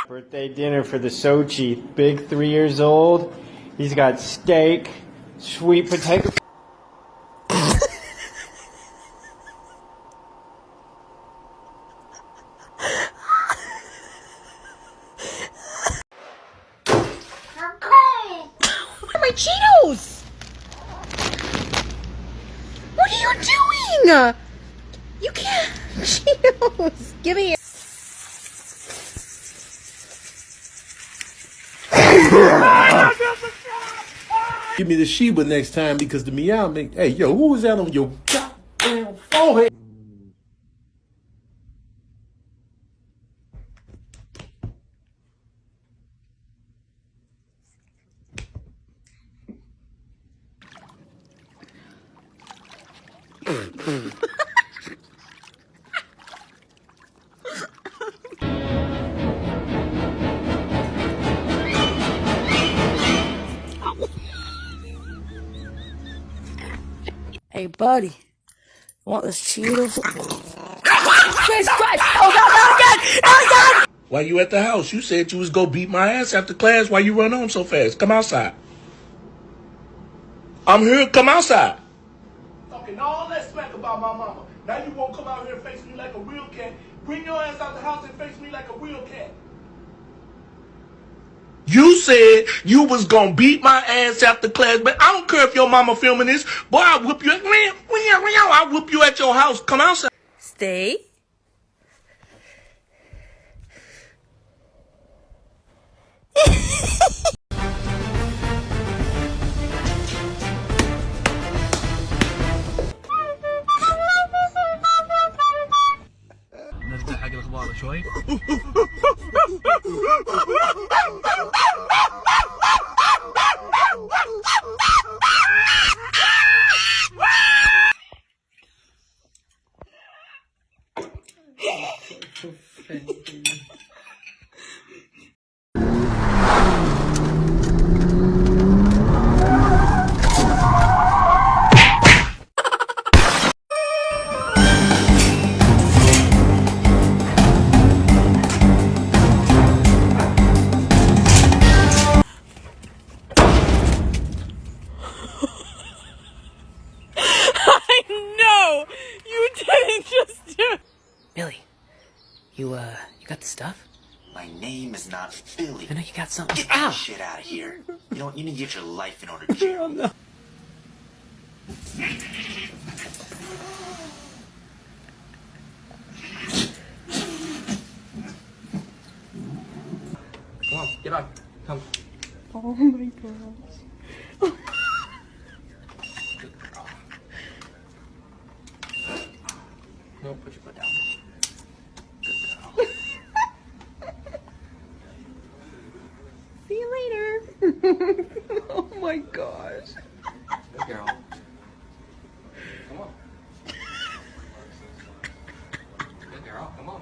Birthday dinner for the Sochi. Big 3 years old. He's got steak, sweet potato. My Cheetos! What are you doing? You can't. Cheetos! Give me. Give me the Sheba next time because the meow make. Hey, yo, who was that on your goddamn forehead? Hey, buddy. You want this Cheetos? Jesus Christ! Oh, God, not again! Oh, God! While you at the house, you said you was gonna beat my ass after class. Why you run on so fast? Come outside. I'm here. Come outside. Talking all that smack about my mama. Now you won't come out here and face me like a real cat. Bring your ass out the house and face me like a real cat. You said you was gonna beat my ass after class, but I don't care if your mama filming this. Boy, I'll whoop you. I'll whoop you at your house. Come outside. Stay. نرجع حق الاخبار شوي. Billy, you got the stuff? My name is not Billy. I know you got something. Get that shit out of here. You know what? You need to get your life in order, Gerald. Come on, get up. Come. Oh my gosh. No, put your foot down. See you later. Oh my gosh. Good girl. Come on. Good girl, come on.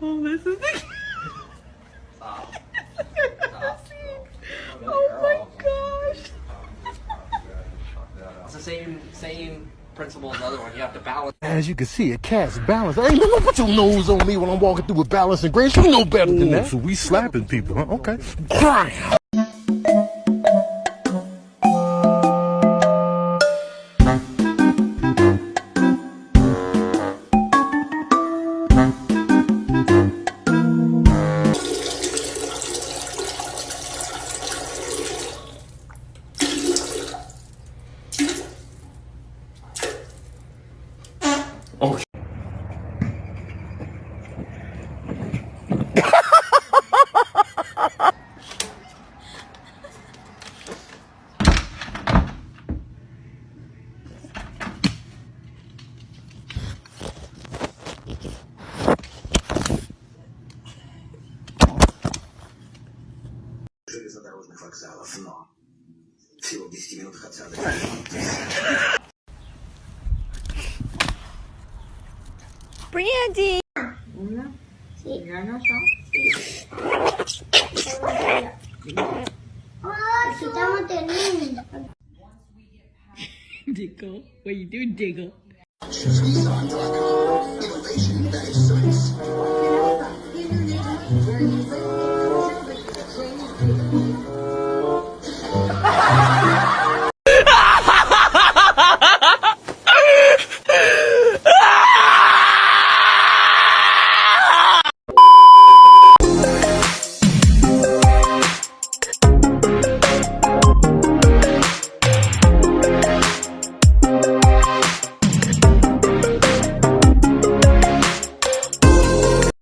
Oh, this is the. Stop. Oh my gosh. It's the same principle as the other one. You have to balance. As you can see, a cat's balance. Hey, don't put your nose on me when I'm walking through with balance and grace. You know better than that. So we slapping people, huh? Okay. придорожных вокзалов, но всего в 10 минутах от центра. Brandy! Uno, sí, granos son. Oh, si estamos teniendo. Diggle. What you do, Diggle? Innovation that is